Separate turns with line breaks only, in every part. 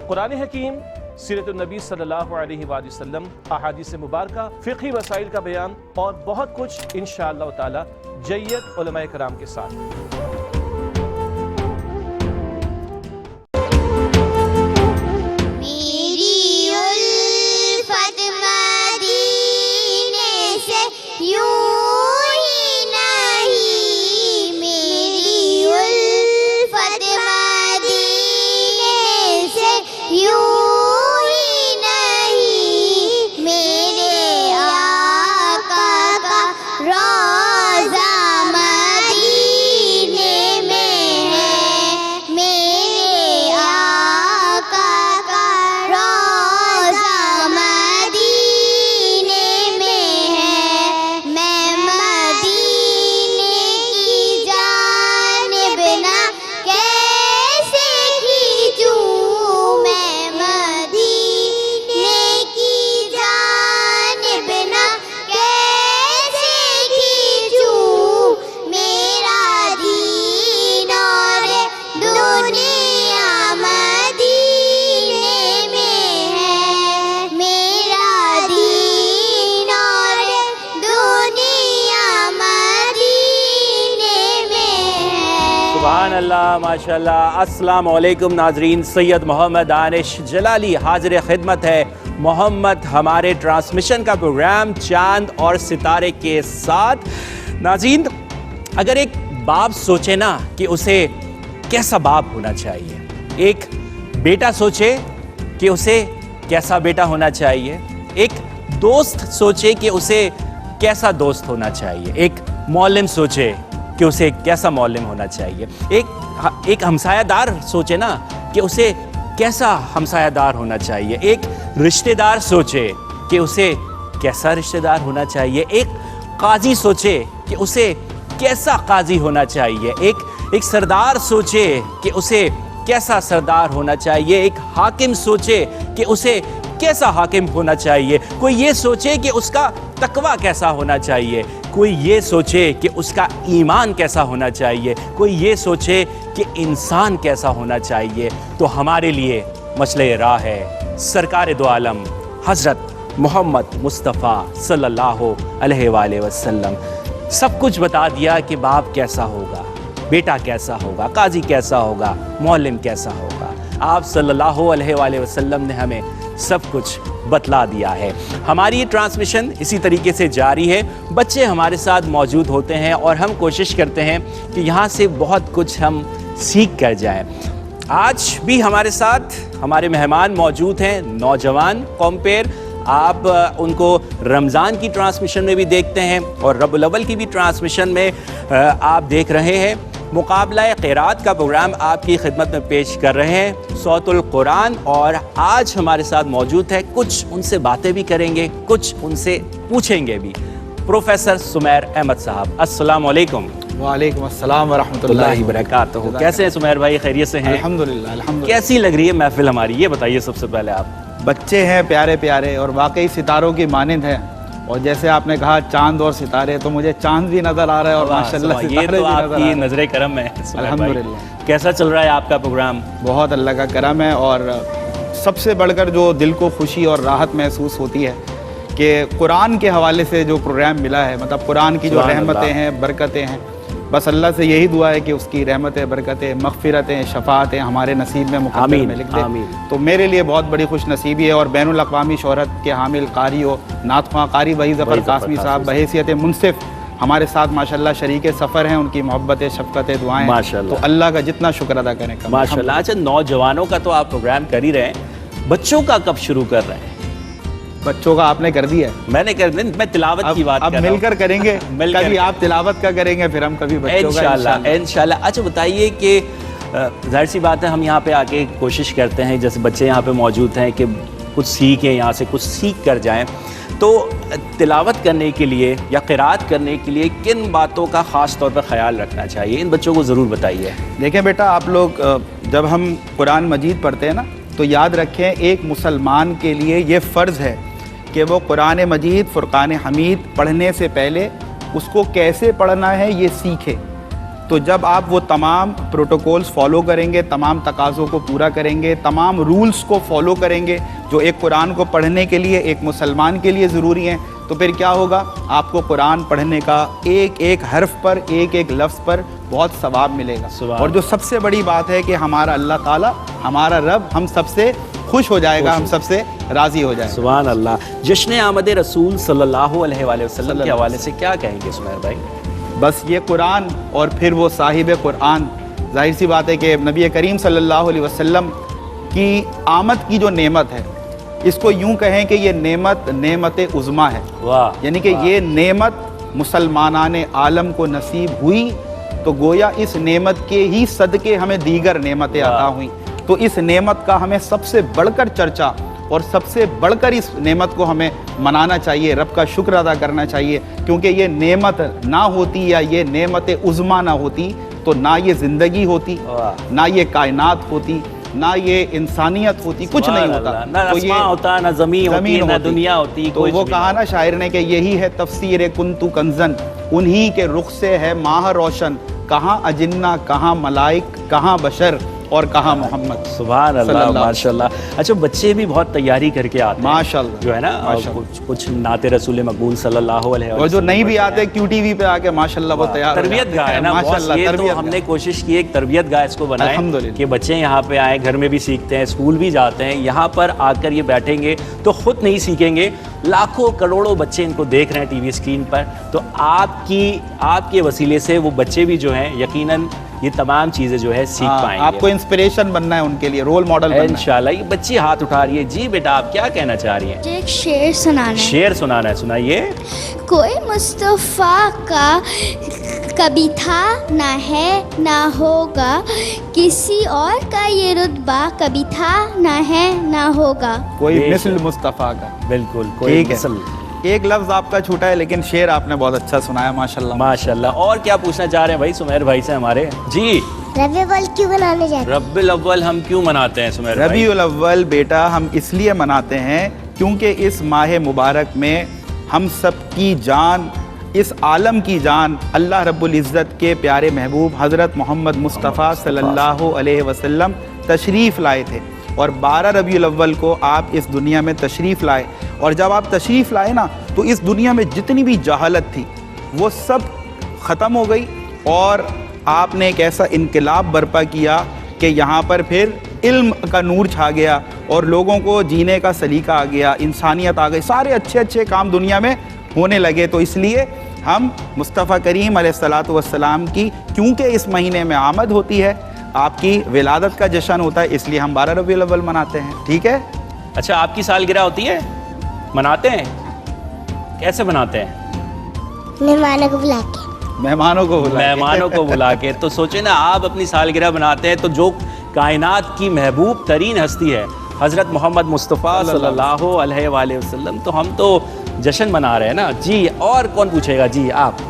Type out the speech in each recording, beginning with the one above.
قرآن حکیم، سیرت النبی صلی اللہ علیہ وآلہ وسلم، احادیث مبارکہ، فقہی مسائل کا بیان اور بہت کچھ انشاءاللہ تعالی جید علماء کرام کے ساتھ۔
سبحان اللہ، ماشاءاللہ۔ السلام علیکم ناظرین، سید محمد دانش جلالی حاضر خدمت ہے۔ محمد ہمارے ٹرانسمیشن کا پروگرام چاند اور ستارے کے ساتھ۔ ناظرین، اگر ایک باپ سوچے نا کہ اسے کیسا باپ ہونا چاہیے، ایک بیٹا سوچے کہ اسے کیسا بیٹا ہونا چاہیے، ایک دوست سوچے کہ اسے کیسا دوست ہونا چاہیے، ایک معلم سوچے کہ اسے کیسا معلم ہونا چاہیے، ایک ہمسایہ دار سوچے نا کہ اسے کیسا ہمسایہ دار ہونا چاہیے، ایک رشتہ دار سوچے کہ اسے کیسا رشتہ دار ہونا چاہیے، ایک قاضی سوچے کہ اسے کیسا قاضی ہونا چاہیے، ایک سردار سوچے کہ اسے کیسا سردار ہونا چاہیے، ایک حاکم سوچے کہ اسے کیسا حاکم ہونا چاہیے، کوئی یہ سوچے کہ اس کا تقویٰ کیسا ہونا چاہیے، کوئی یہ سوچے کہ اس کا ایمان کیسا ہونا چاہیے، کوئی یہ سوچے کہ انسان کیسا ہونا چاہیے۔ تو ہمارے لیے مسئلہ راہ ہے سرکار دو عالم حضرت محمد مصطفیٰ صلی اللہ علیہ وآلہ وسلم۔ سب کچھ بتا دیا کہ باپ کیسا ہوگا، بیٹا کیسا ہوگا، قاضی کیسا ہوگا، معلم کیسا ہوگا۔ آپ صلی اللہ علیہ وآلہ وسلم نے ہمیں سب کچھ بتلا دیا ہے۔ ہماری یہ ٹرانسمیشن اسی طریقے سے جاری ہے، بچے ہمارے ساتھ موجود ہوتے ہیں اور ہم کوشش کرتے ہیں کہ یہاں سے بہت کچھ ہم سیکھ کر جائیں۔ آج بھی ہمارے ساتھ ہمارے مہمان موجود ہیں، نوجوان قوم پیر۔ آپ ان کو رمضان کی ٹرانسمیشن میں بھی دیکھتے ہیں اور ربیع الاول کی بھی ٹرانسمیشن میں آپ دیکھ رہے ہیں۔ مقابلہ قرات کا پروگرام آپ کی خدمت میں پیش کر رہے ہیں صوت القرآن، اور آج ہمارے ساتھ موجود ہے، کچھ ان سے باتیں بھی کریں گے، کچھ ان سے پوچھیں گے بھی۔ پروفیسر سمیر احمد صاحب، السلام علیکم۔
وعلیکم السلام ورحمۃ اللہ
وبرکاتہ۔ کیسے ہیں سمیر بھائی؟ خیریت سے ہیں؟
الحمدللہ الحمدللہ۔
کیسی لگ رہی ہے محفل ہماری، یہ بتائیے سب سے پہلے آپ۔
بچے ہیں پیارے پیارے اور واقعی ستاروں کی مانند ہیں، اور جیسے آپ نے کہا چاند اور ستارے، تو مجھے چاند بھی نظر آ رہا ہے اور ماشاءاللہ ستارے
یہ تو آپ کی نظر کرم ہے۔
الحمدللہ۔
کیسا چل رہا ہے آپ کا پروگرام؟
بہت اللہ کا کرم ہے، اور سب سے بڑھ کر جو دل کو خوشی اور راحت محسوس ہوتی ہے کہ قرآن کے حوالے سے جو پروگرام ملا ہے، مطلب قرآن کی جو رحمتیں ہیں، برکتیں ہیں، بس اللہ سے یہی دعا ہے کہ اس کی رحمتیں، برکتیں، مغفرتیں، شفاعتیں ہمارے نصیب میں مقدر میں لکھ دے۔ تو میرے لیے بہت بڑی خوش نصیبی ہے، اور بین الاقوامی شہرت کے حامل قاری و نعت خواں قاری وحید ظفر قاسمی صاحب بحیثیت منصف ہمارے ساتھ ماشاءاللہ شریک سفر ہیں، ان کی محبت، شفقت، دعائیں، تو اللہ کا جتنا شکر ادا کریں کم۔
ماشاءاللہ۔ اچھا، نوجوانوں کا تو آپ پروگرام کر ہی رہے ہیں، بچوں کا کب شروع کر رہے ہیں؟
بچوں کا آپ نے کر دیا ہے،
میں نے کر دیا، میں تلاوت کی بات کر رہا ہوں۔
اب مل کر کریں گے، کبھی آپ تلاوت کا کریں گے، پھر ہم کبھی بچوں کا
انشاءاللہ۔ اچھا بتائیے کہ ظاہر سی بات ہے، ہم یہاں پہ آ کے کوشش کرتے ہیں، جیسے بچے یہاں پہ موجود ہیں، کہ کچھ سیکھیں، یہاں سے کچھ سیکھ کر جائیں۔ تو تلاوت کرنے کے لیے یا قرات کرنے کے لیے کن باتوں کا خاص طور پر خیال رکھنا چاہیے؟ ان بچوں کو ضرور بتائیے۔
دیکھیں بیٹا، آپ لوگ جب ہم قرآن مجید پڑھتے ہیں نا، تو یاد رکھیں ایک مسلمان کے لیے یہ فرض ہے کہ وہ قرآن مجید فرقان حمید پڑھنے سے پہلے اس کو کیسے پڑھنا ہے یہ سیکھے۔ تو جب آپ وہ تمام پروٹوکولز فالو کریں گے، تمام تقاضوں کو پورا کریں گے، تمام رولز کو فالو کریں گے جو ایک قرآن کو پڑھنے کے لیے ایک مسلمان کے لیے ضروری ہیں، تو پھر کیا ہوگا؟ آپ کو قرآن پڑھنے کا ایک ایک حرف پر، ایک ایک لفظ پر بہت ثواب ملے گا۔ اور جو سب سے بڑی بات ہے کہ ہمارا اللہ تعالیٰ، ہمارا رب ہم سب سے خوش ہو جائے گا، ہم سب سے راضی ہو جائے گا۔
سبحان اللہ۔ جشن آمد رسول صلی اللہ علیہ وآلہ وسلم کے حوالے سے کیا کہیں گے سمیر بھائی؟
بس یہ قرآن اور پھر وہ صاحب قرآن، ظاہر سی بات ہے کہ نبی کریم صلی اللہ علیہ وسلم کی آمد کی جو نعمت ہے، اس کو یوں کہیں کہ یہ نعمت عظمیٰ ہے۔
واہ،
یعنی کہ یہ نعمت مسلمانان عالم کو نصیب ہوئی تو گویا اس نعمت کے ہی صدقے ہمیں دیگر نعمتیں عطا ہوئیں، تو اس نعمت کا ہمیں سب سے بڑھ کر چرچا اور سب سے بڑھ کر اس نعمت کو ہمیں منانا چاہیے، رب کا شکر ادا کرنا چاہیے، کیونکہ یہ نعمت نہ ہوتی یا یہ نعمت عظمیٰ نہ ہوتی تو نہ یہ زندگی ہوتی، نہ یہ کائنات ہوتی، نہ یہ انسانیت ہوتی، کچھ نہیں ہوتا،
نہ آسمان ہوتا، نہ زمین ہوتی، نہ دنیا ہوتی۔
تو وہ کہا نا شاعر نے کہ یہی ہے تفسیر کنتو کنزن، انہی کے رخ سے ہے ماہ روشن، کہاں اجنہ، کہاں ملائک، کہاں بشر اور کہاں محمد۔
سبحان اللہ، ماشاء اللہ۔ اچھا، بچے بھی بہت تیاری کر کے آتے ہیں
ماشاء اللہ،
جو ہے نا، کچھ نعت رسول مقبول صلی اللہ علیہ وسلم،
اور جو نہیں بھی آتے کیو ٹی وی پہ آ کے ماشاء اللہ وہ تیار ہو
تربیت گاہ ہے نا، یہ تو ہم نے کوشش کی ایک تربیت گاہ اس کو بنائیں کہ بچے یہاں پہ آئیں، گھر میں بھی سیکھتے ہیں، اسکول بھی جاتے ہیں، یہاں پر آ کر یہ بیٹھیں گے تو خود نہیں سیکھیں گے، لاکھوں کروڑوں بچے ان کو دیکھ رہے ہیں ٹی وی اسکرین پر، تو آپ کے وسیلے سے وہ بچے بھی جو ہیں یقیناً یہ تمام چیزیں جو ہے سیکھ پائیں گے۔
آپ کو انسپریشن بننا ہے ان کے لیے، رول ماڈل بننا ہے
انشاءاللہ۔ یہ بچی ہاتھ اٹھا رہی ہے، جی بیٹا آپ کیا کہنا چاہ رہی ہیں؟
مجھے ایک شعر سنانا ہے۔
شعر سنانا ہے، سنائیے۔
کوئی مصطفیٰ کا کبھی تھا، نہ ہے نہ ہوگا، کسی اور کا یہ رتبہ کبھی تھا، نہ ہے نہ ہوگا۔
کوئی مثل مصطفیٰ کا،
بالکل، کوئی مثل۔
ایک لفظ آپ کا چھوٹا ہے لیکن شعر آپ نے بہت اچھا سنایا، ماشاءاللہ
ماشاءاللہ۔ اور کیا پوچھنا چاہ رہے ہیں بھائی سمیر بھائی سے ہمارے؟ جی،
ربیع الاول کیوں منانے جاتے ہیں؟
ربیع الاول ہم کیوں مناتے ہیں سمیر بھائی؟
ربیع الاول بیٹا ہم اس لیے مناتے ہیں کیونکہ اس ماہ مبارک میں ہم سب کی جان، اس عالم کی جان، اللہ رب العزت کے پیارے محبوب حضرت محمد مصطفیٰ صلی اللہ علیہ وسلم تشریف لائے تھے، اور 12 ربیع الاول کو آپ اس دنیا میں تشریف لائے، اور جب آپ تشریف لائے نا تو اس دنیا میں جتنی بھی جہالت تھی وہ سب ختم ہو گئی، اور آپ نے ایک ایسا انقلاب برپا کیا کہ یہاں پر پھر علم کا نور چھا گیا اور لوگوں کو جینے کا سلیقہ آ گیا، انسانیت آ گئی، سارے اچھے اچھے کام دنیا میں ہونے لگے۔ تو اس لیے ہم مصطفیٰ کریم علیہ الصلاۃ والسلام کی، کیونکہ اس مہینے میں آمد ہوتی ہے، آپ کی ولادت کا جشن ہوتا ہے، اس لیے ہم 12 ربیع الاول مناتے ہیں، ٹھیک ہے؟
اچھا، آپ کی سالگرہ ہوتی ہے؟ مناتے ہیں؟ کیسے مناتے ہیں؟
مہمانوں کو بلا کے۔
مہمانوں کو بلا کے۔ تو سوچیں نا، آپ اپنی سالگرہ مناتے ہیں تو جو کائنات کی محبوب ترین ہستی ہے حضرت محمد مصطفیٰ صلی اللہ علیہ وآلہ وسلم، تو ہم تو جشن منا رہے ہیں نا۔ جی، اور کون پوچھے گا؟ جی آپ۔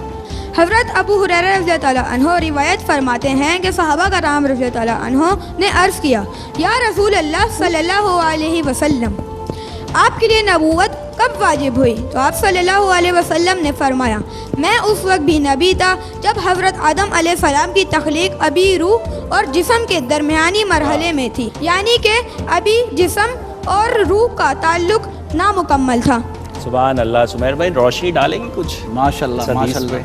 حضرت ابو ہریرہ رضی اللہ تعالیٰ عنہ روایت فرماتے ہیں کہ صحابہ کرام رضی اللہ تعالیٰ عنہ نے عرض کیا، یا رسول اللہ صلی اللہ علیہ وسلم، آپ کے لیے نبوت کب واجب ہوئی؟ تو آپ صلی اللہ علیہ وسلم نے فرمایا، میں اس وقت بھی نبی تھا جب حضرت آدم علیہ السلام کی تخلیق ابھی روح اور جسم کے درمیانی مرحلے میں تھی، یعنی کہ ابھی جسم اور روح کا تعلق نامکمل تھا۔
سبحان اللہ۔ سمیر بھائی روشنی ڈالیں گے کچھ؟
ماشاءاللہ ماشاءاللہ۔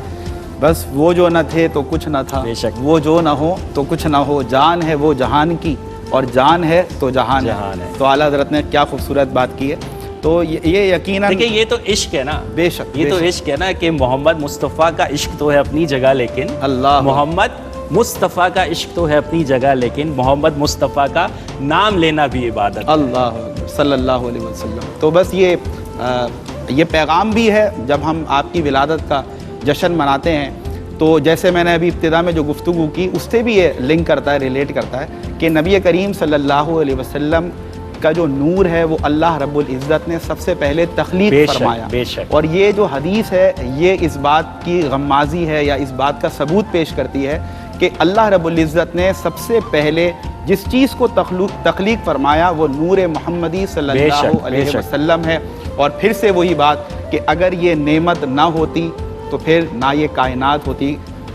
بس وہ جو نہ تھے تو کچھ نہ تھا،
بے شک۔
وہ جو نہ ہو تو کچھ نہ ہو، جان ہے وہ جہان کی اور جان ہے تو جہان ہے۔ تو اعلیٰ حضرت نے کیا خوبصورت بات کی ہے۔ تو یہ یقیناً
دیکھیں، یہ تو عشق ہے نا،
بے شک،
یہ تو عشق ہے نا کہ محمد مصطفیٰ کا عشق تو ہے اپنی جگہ، لیکن
اللہ
محمد مصطفیٰ کا عشق تو ہے اپنی جگہ، لیکن محمد مصطفیٰ کا نام لینا بھی عبادت۔
اللہ صلی اللہ علیہ وسلم۔ تو بس یہ پیغام بھی ہے جب ہم آپ کی ولادت کا جشن مناتے ہیں، تو جیسے میں نے ابھی ابتدا میں جو گفتگو کی اس سے بھی یہ لنک کرتا ہے، ریلیٹ کرتا ہے کہ نبی کریم صلی اللہ علیہ وسلم کا جو نور ہے وہ اللہ رب العزت نے سب سے پہلے تخلیق فرمایا، اور یہ جو حدیث ہے یہ اس بات کی غمازی ہے یا اس بات کا ثبوت پیش کرتی ہے کہ اللہ رب العزت نے سب سے پہلے جس چیز کو تخلیق فرمایا وہ نور محمدی صلی اللہ علیہ وسلم ہے، اور پھر سے وہی بات کہ اگر یہ نعمت نہ ہوتی تو پھر نہ یہ کائنات ہوتی،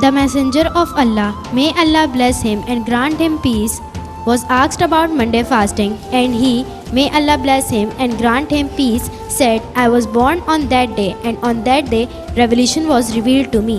The messenger of Allah, may Allah bless him and grant him peace, was asked about Monday fasting, and he, may Allah bless him and grant him peace, said, I was born on that day, and on that day revelation was revealed to me.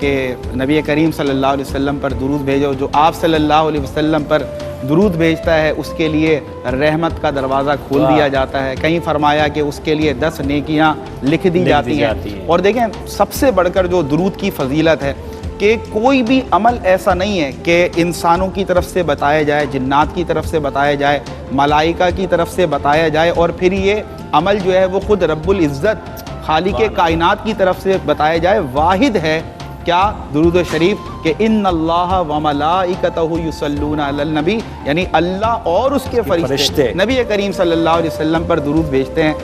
کہ نبی کریم صلی اللہ علیہ وسلم پر درود بھیجو، جو آپ صلی اللہ علیہ وسلم پر درود بھیجتا ہے اس کے لیے رحمت کا دروازہ کھول دیا جاتا ہے، کہیں فرمایا کہ اس کے لیے 10 نیکیاں لکھ دی جاتی ہیں۔ اور دیکھیں سب سے بڑھ کر جو درود کی فضیلت ہے کہ کوئی بھی عمل ایسا نہیں ہے کہ انسانوں کی طرف سے بتایا جائے، جنات کی طرف سے بتایا جائے، ملائکہ کی طرف سے بتایا جائے اور پھر یہ عمل جو ہے وہ خود رب العزت خالق کائنات کی طرف سے بتایا جائے۔ واحد ہے کیا درود شریف کہ ان اللہ و ملائکتہ یصلون علی النبی، یعنی اللہ اور اس کے فرشتے نبی کریم صلی اللہ علیہ وسلم پر درود بھیجتے ہیں۔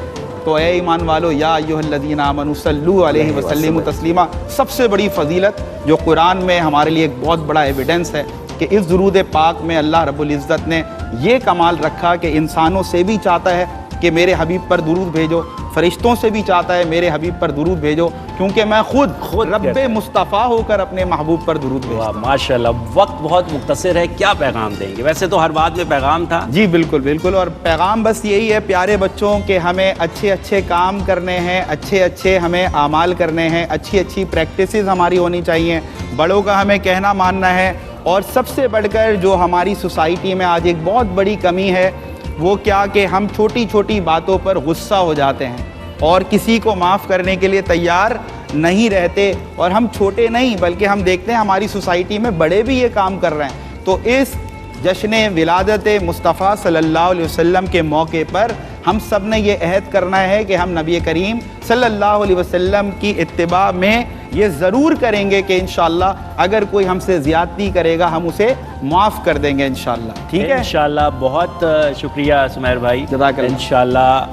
تو اے ایمان والو، یا ایھا الذین آمنوا صلوا علیہ وسلموا تسلیما، سب سے بڑی فضیلت جو قرآن میں ہمارے لیے ایک بہت بڑا ایویڈنس ہے کہ اس درود پاک میں اللہ رب العزت نے یہ کمال رکھا کہ انسانوں سے بھی چاہتا ہے کہ میرے حبیب پر درود بھیجو، فرشتوں سے بھی چاہتا ہے میرے حبیب پر درود بھیجو، کیونکہ میں خود رب مصطفیٰ ہو کر اپنے محبوب پر درود بھیجتا ہوں۔
ماشاءاللہ، وقت بہت مختصر ہے، کیا پیغام دیں گے؟ ویسے تو ہر بات میں پیغام تھا۔
جی بالکل بالکل، اور پیغام بس یہی ہے پیارے بچوں کہ ہمیں اچھے اچھے کام کرنے ہیں، اچھے اچھے ہمیں اعمال کرنے ہیں، اچھی اچھی پریکٹسز ہماری ہونی چاہیے، بڑوں کا ہمیں کہنا ماننا ہے۔ اور سب سے بڑھ کر جو ہماری سوسائٹی میں آج ایک بہت بڑی کمی ہے وہ کیا کہ ہم چھوٹی چھوٹی باتوں پر غصہ ہو جاتے ہیں اور کسی کو معاف کرنے کے لیے تیار نہیں رہتے، اور ہم چھوٹے نہیں بلکہ ہم دیکھتے ہیں ہماری سوسائٹی میں بڑے بھی یہ کام کر رہے ہیں۔ تو اس جشن ولادت مصطفیٰ صلی اللہ علیہ وسلم کے موقع پر ہم سب نے یہ عہد کرنا ہے کہ ہم نبی کریم صلی اللہ علیہ وسلم کی اتباع میں یہ ضرور کریں گے کہ انشاءاللہ اگر کوئی ہم سے زیادتی کرے گا ہم اسے معاف کر دیں گے انشاءاللہ۔ ٹھیک ہے،
انشاءاللہ۔ بہت شکریہ سمیر بھائی،
جزاک اللہ۔
انشاءاللہ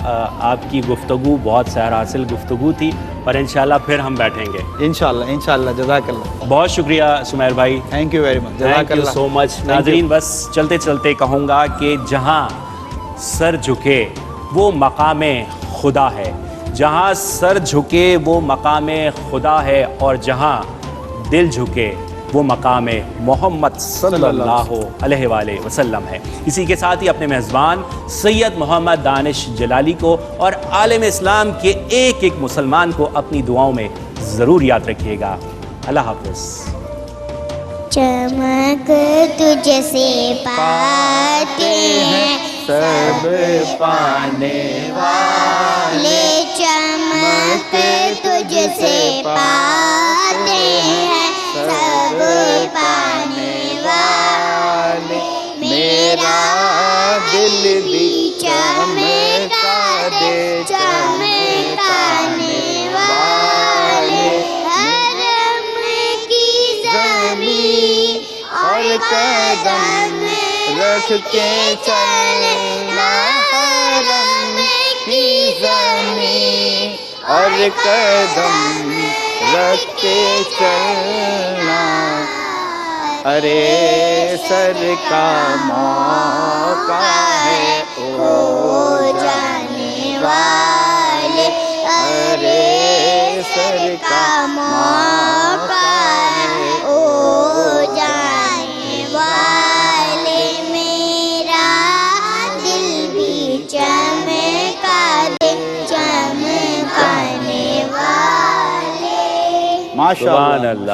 آپ کی گفتگو بہت سیر حاصل گفتگو تھی، اور انشاءاللہ پھر ہم بیٹھیں گے
انشاءاللہ انشاءاللہ۔ جزاک اللہ،
بہت شکریہ سمیر بھائی،
thank you very much,
thank you so much. ناظرین، بس چلتے چلتے کہوں گا کہ جہاں سر جھکے وہ مقام خدا ہے، جہاں سر جھکے وہ مقام خدا ہے، اور جہاں دل جھکے وہ مقام محمد صلی اللہ علیہ وآلہ وسلم ہے۔ اسی کے ساتھ ہی اپنے میزبان سید محمد دانش جلالی کو اور عالم اسلام کے ایک ایک مسلمان کو اپنی دعاؤں میں ضرور یاد رکھیے گا۔ اللہ حافظ۔
چمک تجھ سے پاتے ہیں
سب پانے
والے، چمک تجھ سے پاتے ہیں سب پانے والے، میرا دل بھی چمکا دے چمکانے والے، حرم کی زمین اور قدم رکھ کے چلنا، حرم کی زمین اور قدم رکھ کے چلنا، ارے سر کا موقع ہے او جانے والے، ارے سر کا موقع ہے او جانے والے، میرا دل بھی چمکا دے چمکانے والے۔
ماشاءاللہ۔
سبحان اللہ۔